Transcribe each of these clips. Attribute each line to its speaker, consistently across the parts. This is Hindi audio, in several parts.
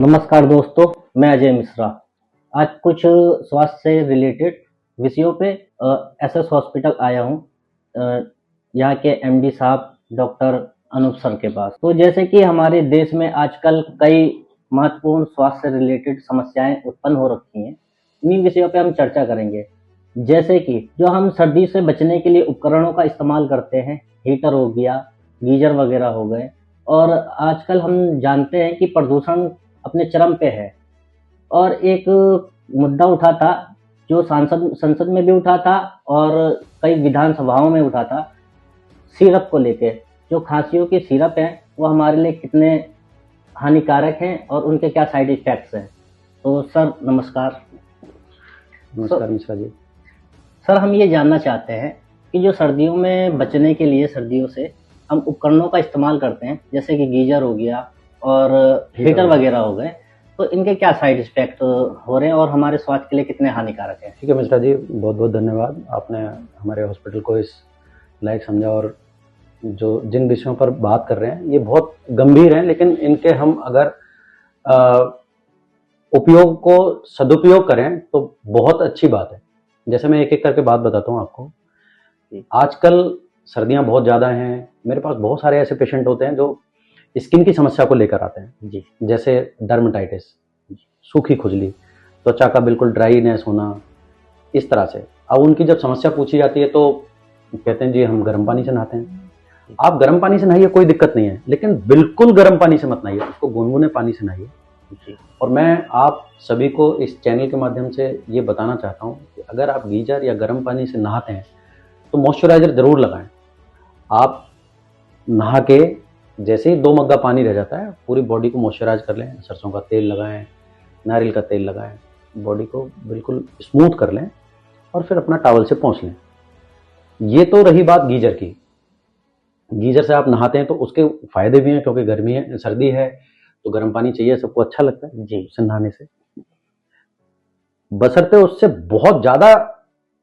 Speaker 1: नमस्कार दोस्तों, मैं अजय मिश्रा। आज कुछ स्वास्थ्य से रिलेटेड विषयों पे एसएस हॉस्पिटल आया हूँ, यहाँ के एमडी साहब डॉक्टर अनूप सर के पास। तो जैसे कि हमारे देश में आजकल कई महत्वपूर्ण स्वास्थ्य से रिलेटेड समस्याएं उत्पन्न हो रखी हैं, इन्हीं विषयों पे हम चर्चा करेंगे। जैसे कि जो हम सर्दी से बचने के लिए उपकरणों का इस्तेमाल करते हैं, हीटर हो गया, गीजर वगैरह हो गए, और आजकल हम जानते हैं कि प्रदूषण अपने चरम पे है। और एक मुद्दा उठा था जो संसद में भी उठा था और कई विधानसभाओं में उठा था, सिरप को लेके। जो खांसियों की सिरप है वो हमारे लिए कितने हानिकारक हैं और उनके क्या साइड इफेक्ट्स हैं। तो सर नमस्कार।
Speaker 2: नमस्कार मिश्रा जी।
Speaker 1: सर हम ये जानना चाहते हैं कि जो सर्दियों में बचने के लिए सर्दियों से हम उपकरणों का इस्तेमाल करते हैं, जैसे कि गीजर हो गया और हीटर वगैरह हो गए, तो इनके क्या साइड इफेक्ट हो रहे हैं और हमारे स्वास्थ्य के लिए कितने हानिकारक हैं।
Speaker 2: ठीक है मिश्रा जी, बहुत बहुत धन्यवाद। आपने हमारे हॉस्पिटल को इस लायक समझा और जो जिन विषयों पर बात कर रहे हैं ये बहुत गंभीर हैं, लेकिन इनके हम अगर उपयोग को सदुपयोग करें तो बहुत अच्छी बात है। जैसे मैं एक एक करके बात बताता हूँ आपको। आजकल सर्दियाँ बहुत ज़्यादा हैं, मेरे पास बहुत सारे ऐसे पेशेंट होते हैं जो स्किन की समस्या को लेकर आते हैं जी, जैसे डर्मेटाइटिस, सूखी खुजली, त्वचा का बिल्कुल ड्राईनेस होना, इस तरह से। अब उनकी जब समस्या पूछी जाती है तो कहते हैं जी हम गर्म पानी से नहाते हैं। आप गर्म पानी से नहाइए, कोई दिक्कत नहीं है, लेकिन बिल्कुल गर्म पानी से मत नहाइए, उसको गुनगुने पानी से नहाइए। और मैं आप सभी को इस चैनल के माध्यम से ये बताना चाहता हूँ कि अगर आप गीजर या गर्म पानी से नहाते हैं तो मॉइस्चराइजर जरूर लगाएं। आप नहा के जैसे ही 2 मग्गा पानी रह जाता है पूरी बॉडी को मॉइस्चराइज कर लें, सरसों का तेल लगाएं, नारियल का तेल लगाएं, बॉडी को बिल्कुल स्मूथ कर लें और फिर अपना टॉवल से पोंछ लें। ये तो रही बात गीजर की। गीजर से आप नहाते हैं तो उसके फायदे भी हैं, क्योंकि गर्मी है, सर्दी है तो गर्म पानी चाहिए, सबको अच्छा लगता है जी उससे नहाने से। बशर्ते उससे बहुत ज़्यादा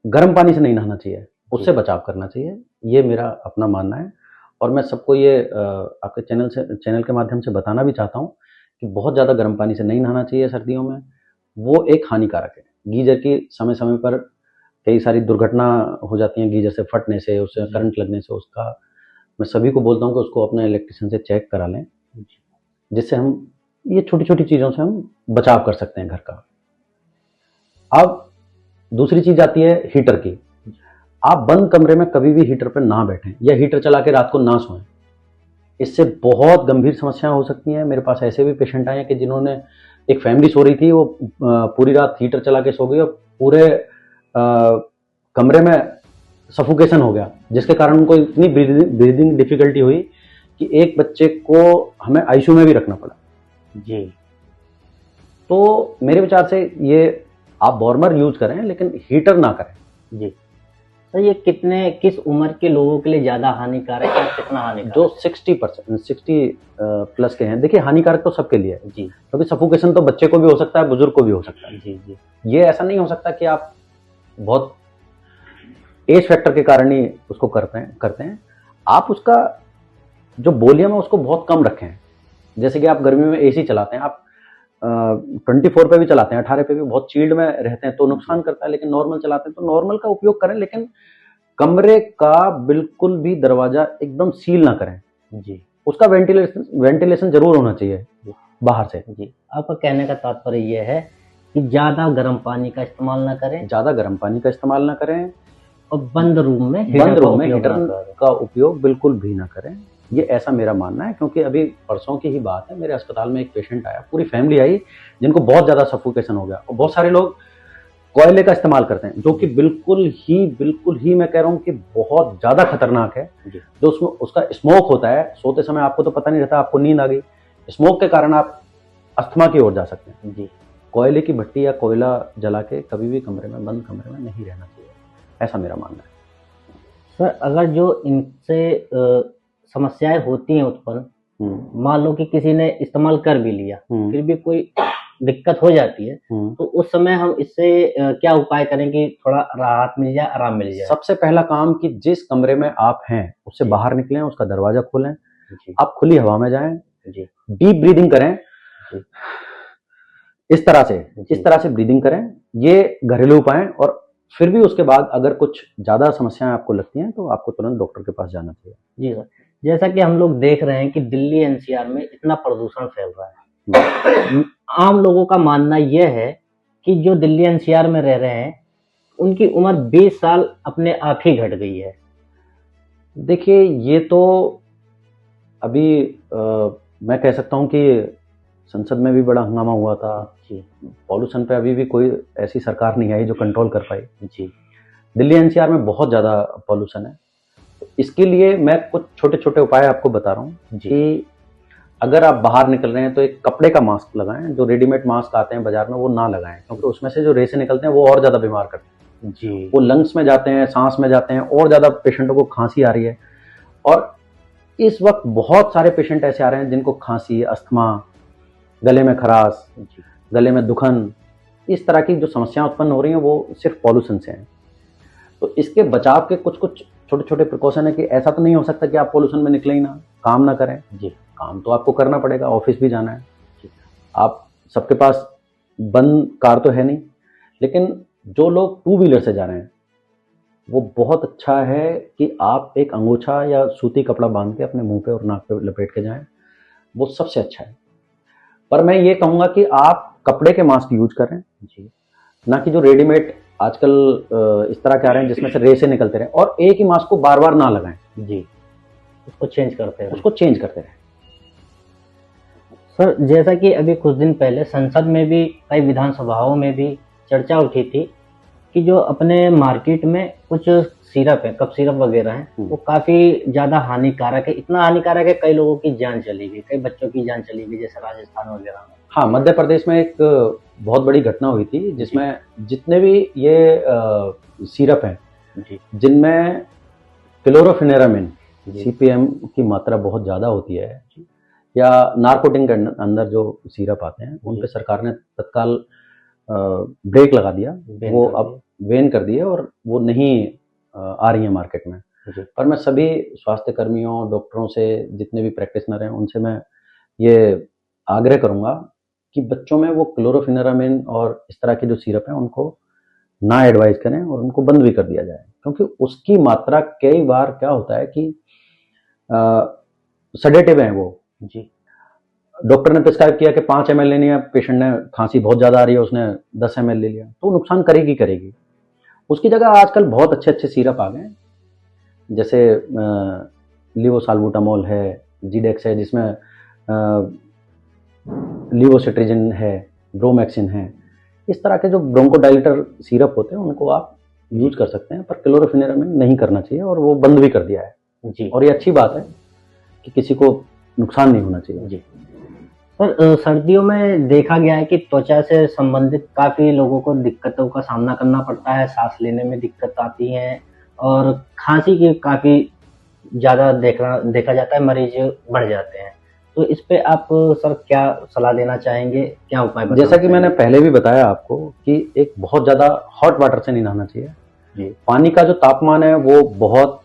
Speaker 2: गर्म पानी से नहीं नहाना चाहिए, उससे बचाव करना चाहिए, ये मेरा अपना मानना है। और मैं सबको ये आपके चैनल के माध्यम से बताना भी चाहता हूँ कि बहुत ज़्यादा गर्म पानी से नहीं नहाना चाहिए सर्दियों में, वो एक हानिकारक है। गीजर की समय समय पर कई सारी दुर्घटना हो जाती हैं, गीजर से फटने से, उससे करंट लगने से। उसका मैं सभी को बोलता हूँ कि उसको अपने इलेक्ट्रिशियन से चेक करा लें, जिससे हम ये छोटी छोटी चीज़ों से हम बचाव कर सकते हैं घर का। अब दूसरी चीज़ आती है हीटर की। आप बंद कमरे में कभी भी हीटर पर ना बैठें या हीटर चला के रात को ना सोएं, इससे बहुत गंभीर समस्याएं हो सकती हैं। मेरे पास ऐसे भी पेशेंट आए हैं कि जिन्होंने, एक फैमिली सो रही थी, वो पूरी रात हीटर चला के सो गई और पूरे कमरे में सफोकेशन हो गया, जिसके कारण उनको इतनी ब्रीदिंग डिफिकल्टी हुई कि एक बच्चे को हमें आईसीयू में भी रखना पड़ा जी। तो मेरे विचार से ये आप वार्मर यूज करें लेकिन हीटर ना करें
Speaker 1: जी। तो ये किस उम्र के लोगों के लिए ज्यादा हानिकारक है, कितना हानिकारक?
Speaker 2: जो 60 प्लस के हैं। देखिए हानिकारक तो सबके लिए है जी, क्योंकि सफोकेशन तो बच्चे को भी हो सकता है, बुजुर्ग को भी हो सकता है जी। ये ऐसा नहीं हो सकता कि आप बहुत एज फैक्टर के कारण ही उसको करते हैं। आप उसका जो वॉल्यूम है उसको बहुत कम रखें। जैसे कि आप गर्मी में एसी चलाते हैं, आप 24 पे भी चलाते हैं, 18 पे भी, बहुत चिल्ड में रहते हैं तो नुकसान करता है, लेकिन नॉर्मल चलाते हैं तो नॉर्मल का उपयोग करें, लेकिन कमरे का बिल्कुल भी दरवाजा एकदम सील ना करें जी। उसका वेंटिलेशन जरूर होना चाहिए बाहर से जी।
Speaker 1: आपका कहने का तात्पर्य यह है कि ज्यादा गर्म पानी का इस्तेमाल ना करें,
Speaker 2: ज्यादा गर्म पानी का इस्तेमाल ना करें
Speaker 1: और बंद रूम में
Speaker 2: हीटर का उपयोग बिल्कुल भी ना करें। ये ऐसा मेरा मानना है, क्योंकि अभी परसों की ही बात है, मेरे अस्पताल में एक पेशेंट आया, पूरी फैमिली आई, जिनको बहुत ज़्यादा सफोकेशन हो गया। और बहुत सारे लोग कोयले का इस्तेमाल करते हैं, जो कि बिल्कुल ही मैं कह रहा हूँ कि बहुत ज़्यादा खतरनाक है। जो उसमें उसका स्मोक होता है, सोते समय आपको तो पता नहीं रहता, आपको नींद आ गई, स्मोक के कारण आप अस्थमा की ओर जा सकते हैं जी। कोयले की भट्टी या कोयला जला के कभी भी बंद कमरे में नहीं रहना चाहिए, ऐसा मेरा मानना है।
Speaker 1: सर अगर जो इनसे समस्याएं होती हैं उत्पन्न, मान लो कि किसी ने इस्तेमाल कर भी लिया, फिर भी कोई दिक्कत हो जाती है, तो उस समय हम इससे क्या उपाय करें कि थोड़ा राहत मिल जाए, आराम मिल जाए?
Speaker 2: सबसे पहला काम कि जिस कमरे में आप हैं उससे बाहर निकलें, उसका दरवाजा खोलें, आप खुली हवा में जाएं, डीप ब्रीदिंग करें, इस तरह से ब्रीदिंग करें। ये घरेलू उपाय हैं, और फिर भी उसके बाद अगर कुछ ज़्यादा समस्याएं आपको लगती हैं तो आपको तुरंत डॉक्टर के पास जाना चाहिए।
Speaker 1: जी सर, जैसा कि हम लोग देख रहे हैं कि दिल्ली एनसीआर में इतना प्रदूषण फैल रहा है। आम लोगों का मानना यह है कि जो दिल्ली एनसीआर में रह रहे हैं उनकी उम्र 20 साल अपने आप ही घट गई है।
Speaker 2: देखिए, ये तो अभी मैं कह सकता हूँ कि संसद में भी बड़ा हंगामा हुआ था।
Speaker 1: जी
Speaker 2: पॉल्यूशन पे अभी भी कोई ऐसी सरकार नहीं आई जो कंट्रोल कर पाई।
Speaker 1: जी
Speaker 2: दिल्ली एनसीआर में बहुत ज़्यादा पॉल्यूशन है। तो इसके लिए मैं कुछ छोटे छोटे उपाय आपको बता रहा हूँ
Speaker 1: जी
Speaker 2: कि अगर आप बाहर निकल रहे हैं तो एक कपड़े का मास्क लगाएं। जो रेडीमेड मास्क आते हैं बाजार में वो ना लगाएं, क्योंकि उसमें से जो रेसे निकलते हैं वो और ज़्यादा बीमार करते हैं।
Speaker 1: जी
Speaker 2: वो लंग्स में जाते हैं, सांस में जाते हैं, और ज़्यादा पेशेंटों को खांसी आ रही है। और इस वक्त बहुत सारे पेशेंट ऐसे आ रहे हैं जिनको खांसी, अस्थमा, गले में खराश,
Speaker 1: जी
Speaker 2: गले में दुखन, इस तरह की जो समस्याएं उत्पन्न हो रही हैं वो सिर्फ पॉल्यूशन से हैं। तो इसके बचाव के कुछ कुछ छोटे छोटे प्रिकॉशन है कि ऐसा तो नहीं हो सकता कि आप पॉल्यूशन में निकले ही ना, काम ना करें।
Speaker 1: जी
Speaker 2: काम तो आपको करना पड़ेगा, ऑफिस भी जाना है।
Speaker 1: जी
Speaker 2: आप सबके पास बंद कार तो है नहीं, लेकिन जो लोग टू व्हीलर से जा रहे हैं वो बहुत अच्छा है कि आप एक अंगोछा या सूती कपड़ा बांध के अपने मुंह पे और नाक पे लपेट के जाएं, वो सबसे अच्छा है। पर मैं ये कहूँगा कि आप कपड़े के मास्क यूज करें,
Speaker 1: जी
Speaker 2: ना कि जो रेडीमेड आजकल इस तरह के आ रहे हैं जिसमें से रेसे निकलते रहें, और एक ही मास्क को बार बार ना लगाएं,
Speaker 1: जी उसको चेंज करते हैं।
Speaker 2: उसको चेंज करते रहें।
Speaker 1: सर, जैसा कि अभी कुछ दिन पहले संसद में भी कई विधानसभाओं में भी चर्चा उठी थी कि जो अपने मार्केट में कुछ सिरप है, कफ सिरप वगैरह है, वो काफी ज्यादा हानिकारक है। इतना हानिकारक है कई लोगों की जान चली गई, कई बच्चों की जान चली गई, जैसे राजस्थान वगैरह में।
Speaker 2: हाँ, मध्य प्रदेश में एक बहुत बड़ी घटना हुई थी जिसमें जितने भी ये सिरप हैं
Speaker 1: जी
Speaker 2: जिनमें क्लोरोफेनेरामिन
Speaker 1: जी
Speaker 2: सीपीएम की मात्रा बहुत ज़्यादा होती है, या नारकोटिन के अंदर जो सिरप आते हैं उन पे सरकार ने तत्काल ब्रेक लगा दिया।
Speaker 1: बैन
Speaker 2: वो
Speaker 1: कर
Speaker 2: अब बैन कर दिए और वो नहीं आ रही है मार्केट में।
Speaker 1: जी
Speaker 2: पर मैं सभी स्वास्थ्य कर्मियों, डॉक्टरों से, जितने भी प्रैक्टिशनर हैं उनसे मैं ये आग्रह करूंगा कि बच्चों में वो क्लोरोफेनेरामिन और इस तरह के जो सिरप हैं उनको ना एडवाइस करें और उनको बंद भी कर दिया जाए, क्योंकि उसकी मात्रा कई बार क्या होता है कि सडेटिव हैं वो।
Speaker 1: जी
Speaker 2: डॉक्टर ने प्रिस्क्राइब किया कि 5 ml लेनी है, पेशेंट ने खांसी बहुत ज़्यादा आ रही है, उसने 10 ml ले लिया, तो नुकसान करेगी करेगी। उसकी जगह आजकल बहुत अच्छे अच्छे सिरप आ गए हैं, जैसे लिवोसाल्बुटामोल है, जीडेक्स है, जिसमें लिवोसिट्रिजिन है, ब्रोमैक्सिन है। इस तरह के जो ब्रोंकोडाइलेटर सिरप होते हैं उनको आप यूज कर सकते हैं, पर क्लोरोफेनेरामिन नहीं करना चाहिए, और वो बंद भी कर दिया है।
Speaker 1: जी
Speaker 2: और ये अच्छी बात है कि किसी को नुकसान नहीं होना चाहिए।
Speaker 1: जी पर सर्दियों में देखा गया है कि त्वचा से संबंधित काफी लोगों को दिक्कतों का सामना करना पड़ता है, सांस लेने में दिक्कत आती है और खांसी की काफी ज्यादा देखा जाता है, मरीज बढ़ जाते हैं। तो इस पे आप सर क्या सलाह देना चाहेंगे, क्या उपाय बताना
Speaker 2: जैसा कि मैंने
Speaker 1: चाहेंगे?
Speaker 2: पहले भी बताया आपको कि एक बहुत ज़्यादा हॉट वाटर से नहीं नहाना चाहिए।
Speaker 1: जी
Speaker 2: पानी का जो तापमान है वो बहुत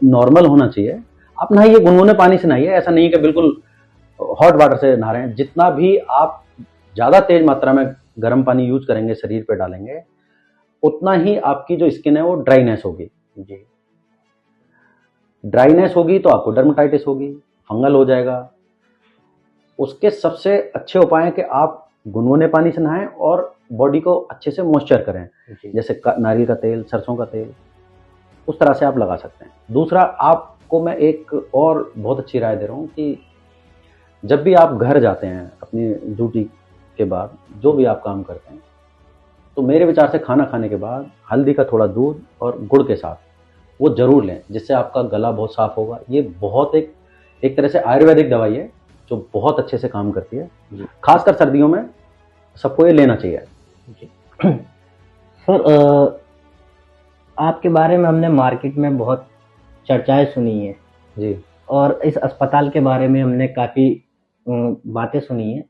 Speaker 2: नॉर्मल होना चाहिए। आप नहाइए, गुनगुने पानी से नहाइए, ऐसा नहीं कि बिल्कुल हॉट वाटर से नहा रहे हैं। जितना भी आप ज़्यादा तेज मात्रा में गर्म पानी यूज करेंगे, शरीर पे डालेंगे, उतना ही आपकी जो स्किन है वो ड्राइनेस होगी।
Speaker 1: जी
Speaker 2: ड्राइनेस होगी तो आपको डर्मेटाइटिस होगी, फंगल हो जाएगा। उसके सबसे अच्छे उपाय हैं कि आप गुनगुने पानी से नहाएं और बॉडी को अच्छे से मॉइस्चर करें,
Speaker 1: जी
Speaker 2: जैसे नारियल का तेल, सरसों का तेल, उस तरह से आप लगा सकते हैं। दूसरा, आपको मैं एक और बहुत अच्छी राय दे रहा हूँ कि जब भी आप घर जाते हैं अपनी ड्यूटी के बाद, जो भी आप काम करते हैं, तो मेरे विचार से खाना खाने के बाद हल्दी का थोड़ा दूध और गुड़ के साथ वो ज़रूर लें, जिससे आपका गला बहुत साफ़ होगा। ये बहुत एक तरह से आयुर्वेदिक दवाई है जो बहुत अच्छे से काम करती है, खासकर सर्दियों में सबको ये लेना चाहिए।
Speaker 1: जी सर, आपके बारे में हमने मार्केट में बहुत चर्चाएं सुनी है
Speaker 2: जी
Speaker 1: और इस अस्पताल के बारे में हमने काफ़ी बातें सुनी है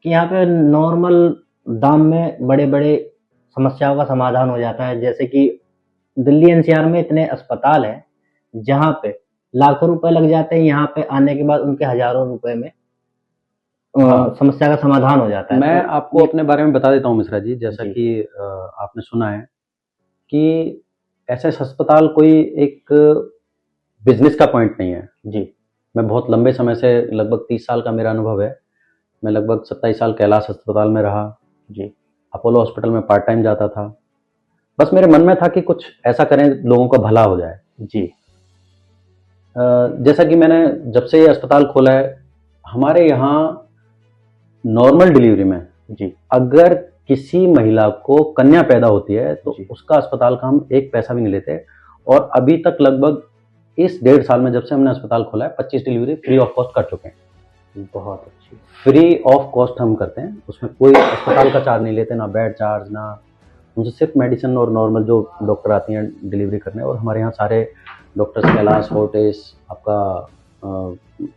Speaker 1: कि यहाँ पे नॉर्मल दाम में बड़े-बड़े समस्याओं का समाधान हो जाता है। जैसे कि दिल्ली एनसीआर में इतने अस्पताल हैं, जहाँ पे लाखों रुपए लग जाते हैं, यहाँ पे आने के बाद उनके हज़ारों रुपए में
Speaker 2: हाँ।
Speaker 1: समस्या का समाधान हो जाता है।
Speaker 2: मैं
Speaker 1: तो
Speaker 2: आपको अपने बारे में बता देता हूँ मिश्रा जी, जैसा
Speaker 1: जी।
Speaker 2: कि आपने सुना है कि एसएस अस्पताल कोई एक बिजनेस का पॉइंट नहीं है।
Speaker 1: जी।
Speaker 2: मैं बहुत लंबे समय से, लगभग 30 साल का मेरा अनुभव है। मैं लगभग 27 साल कैलाश अस्पताल में रहा।
Speaker 1: जी।
Speaker 2: अपोलो हॉस्पिटल में पार्ट टाइम जाता था। बस मेरे मन में था कि कुछ ऐसा करें लोगों का भला हो जाए।
Speaker 1: जी।
Speaker 2: जैसा कि मैंने जब से ये अस्पताल खोला है, हमारे यहाँ नॉर्मल डिलीवरी में
Speaker 1: जी।
Speaker 2: अगर किसी महिला को कन्या पैदा होती है तो
Speaker 1: जी।
Speaker 2: उसका अस्पताल का हम एक पैसा भी नहीं लेते। और अभी तक लगभग इस 1.5 साल में जब से हमने अस्पताल खोला है 25 डिलीवरी फ्री ऑफ कॉस्ट कर चुके हैं।
Speaker 1: बहुत अच्छी।
Speaker 2: फ्री ऑफ कॉस्ट हम करते हैं, उसमें कोई अस्पताल का चार्ज नहीं लेते, ना बेड चार्ज, ना उनसे सिर्फ मेडिसिन और नॉर्मल जो डॉक्टर आती हैं डिलीवरी करने। और हमारे यहाँ सारे डॉक्टर्स कैलाश, फोर्टिस, आपका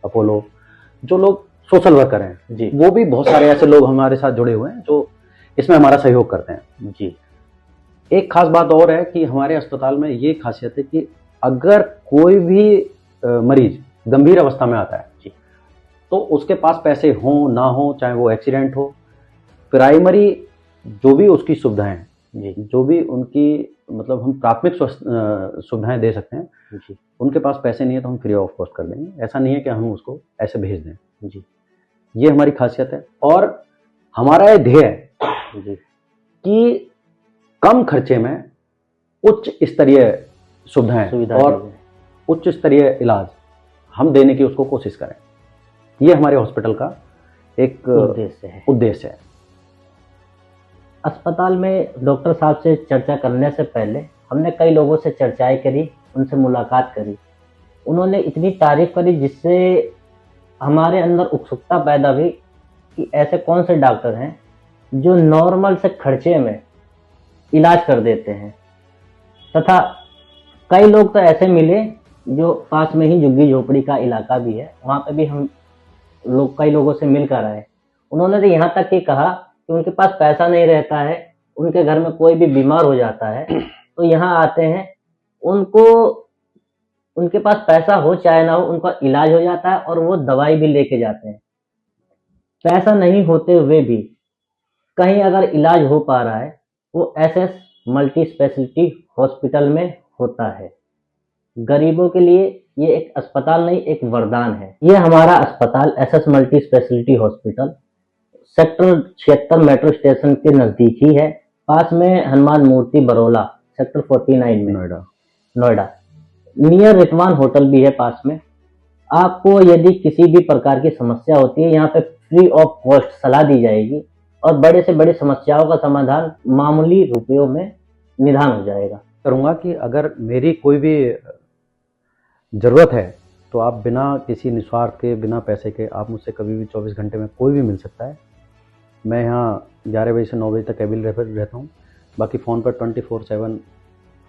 Speaker 2: अपोलो, जो लोग सोशल वर्कर हैं
Speaker 1: जी।
Speaker 2: वो भी बहुत सारे ऐसे लोग हमारे साथ जुड़े हुए हैं जो इसमें हमारा सहयोग करते हैं।
Speaker 1: जी।
Speaker 2: एक खास बात और है कि हमारे अस्पताल में ये खासियत है कि अगर कोई भी मरीज गंभीर अवस्था में आता है
Speaker 1: जी।
Speaker 2: तो उसके पास पैसे हों ना हो, चाहे वो एक्सीडेंट हो, प्राइमरी जो भी उसकी सुविधाएं,
Speaker 1: जी।
Speaker 2: जो भी उनकी मतलब हम प्राथमिक सुविधाएं दे सकते हैं,
Speaker 1: जी।
Speaker 2: उनके पास पैसे नहीं है तो हम फ्री ऑफ कॉस्ट कर देंगे। ऐसा नहीं है कि हम उसको ऐसे भेज दें।
Speaker 1: जी।
Speaker 2: ये हमारी खासियत है। और हमारा ये ध्येय है
Speaker 1: जी।
Speaker 2: कि कम खर्चे में उच्च स्तरीय सुविधाएं
Speaker 1: सुविधा
Speaker 2: और
Speaker 1: दी जाए।
Speaker 2: उच्च स्तरीय इलाज हम देने की उसको कोशिश करें। ये हमारे हॉस्पिटल का एक उद्देश्य है।
Speaker 1: अस्पताल में डॉक्टर साहब से चर्चा करने से पहले हमने कई लोगों से चर्चाएं करी, उनसे मुलाकात करी। उन्होंने इतनी तारीफ करी जिससे हमारे अंदर उत्सुकता पैदा हुई कि ऐसे कौन से डॉक्टर हैं जो नॉर्मल से खर्चे में इलाज कर देते हैं। तथा कई लोग तो ऐसे मिले जो पास में ही झुग्गी झोपड़ी का इलाका भी है, वहाँ पे भी हम लोग कई लोगों से मिलकर आए। उन्होंने तो यहाँ तक कि कहा कि उनके पास पैसा नहीं रहता है, उनके घर में कोई भी बीमार हो जाता है तो यहाँ आते हैं, उनको उनके पास पैसा हो चाहे ना हो उनका इलाज हो जाता है और वो दवाई भी लेके जाते हैं। पैसा नहीं होते हुए भी कहीं अगर इलाज हो पा रहा है वो एसएस मल्टी स्पेशलिटी हॉस्पिटल में होता है। गरीबों के लिए ये एक अस्पताल नहीं, एक वरदान है। ये हमारा अस्पताल SS multi speciality hospital sector 76 metro station के नजदीक ही है, पास में हनुमान मूर्ति बरोला सेक्टर 49 में नोएडा। नियर रितवान होटल भी है पास में। आपको यदि किसी भी प्रकार की समस्या होती है यहाँ पे फ्री ऑफ कॉस्ट सलाह दी जाएगी और बड़े से बड़ी समस्याओं का समाधान मामूली रुपयों में निदान हो जाएगा।
Speaker 2: करूँगा कि अगर मेरी कोई भी ज़रूरत है तो आप बिना किसी निस्वार्थ के, बिना पैसे के, आप मुझसे कभी भी 24 घंटे में कोई भी मिल सकता है। मैं यहाँ 11 बजे से 9 बजे तक अवेलेबल रहता हूँ। बाकी फ़ोन पर 24/7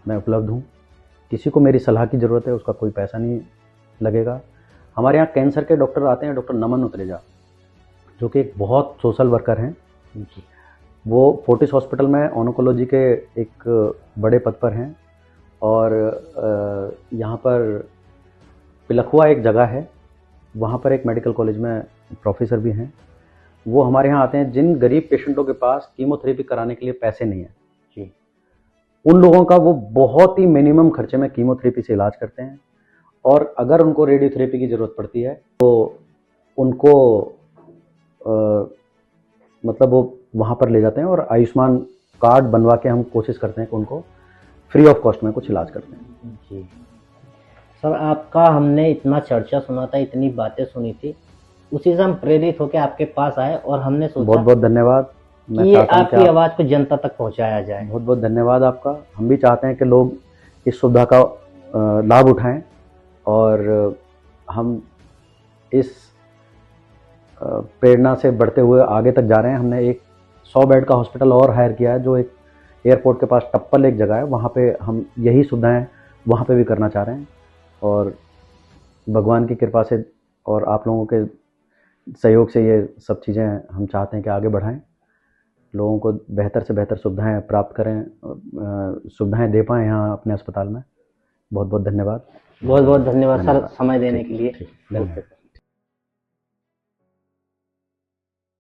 Speaker 2: मैं उपलब्ध हूँ। किसी को मेरी सलाह की ज़रूरत है उसका कोई पैसा नहीं लगेगा। हमारे यहाँ कैंसर के डॉक्टर आते हैं, डॉक्टर नमन उतरेजा, जो कि एक बहुत सोशल वर्कर हैं। वो फोर्टिस हॉस्पिटल में ऑन्कोलॉजी के एक बड़े पद पर हैं। और यहाँ पर पिलखुआ एक जगह है, वहाँ पर एक मेडिकल कॉलेज में प्रोफेसर भी हैं। वो हमारे यहाँ आते हैं जिन गरीब पेशेंटों के पास कीमोथेरेपी कराने के लिए पैसे नहीं हैं जी, उन लोगों का वो बहुत ही मिनिमम खर्चे में कीमोथेरेपी से इलाज करते हैं। और अगर उनको रेडियोथेरेपी की ज़रूरत पड़ती है तो उनको मतलब वो वहाँ पर ले जाते हैं और आयुष्मान कार्ड बनवा के हम कोशिश करते हैं कि उनको फ्री ऑफ कॉस्ट में कुछ इलाज करते हैं।
Speaker 1: जी सर, आपका हमने इतना चर्चा सुना था, इतनी बातें सुनी थी, उसी से हम प्रेरित होकर आपके पास आए और हमने सोचा
Speaker 2: बहुत बहुत धन्यवाद।
Speaker 1: मैं चाहता हूं कि आपकी आवाज़ को जनता तक पहुंचाया जाए।
Speaker 2: बहुत बहुत धन्यवाद आपका। हम भी चाहते हैं कि लोग इस सुविधा का लाभ उठाएं और हम इस प्रेरणा से बढ़ते हुए आगे तक जा रहे हैं। हमने एक 100 बेड का हॉस्पिटल और हायर किया है, जो एक एयरपोर्ट के पास टप्पल एक जगह है, वहाँ पे हम यही सुविधाएं वहाँ पे भी करना चाह रहे हैं। और भगवान की कृपा से और आप लोगों के सहयोग से ये सब चीज़ें हम चाहते हैं कि आगे बढ़ाएं, लोगों को बेहतर से बेहतर सुविधाएं प्राप्त करें, सुविधाएं दे पाएँ यहाँ अपने अस्पताल में। बहुत बहुत धन्यवाद।
Speaker 1: बहुत बहुत धन्यवाद सर, समय देने के लिए।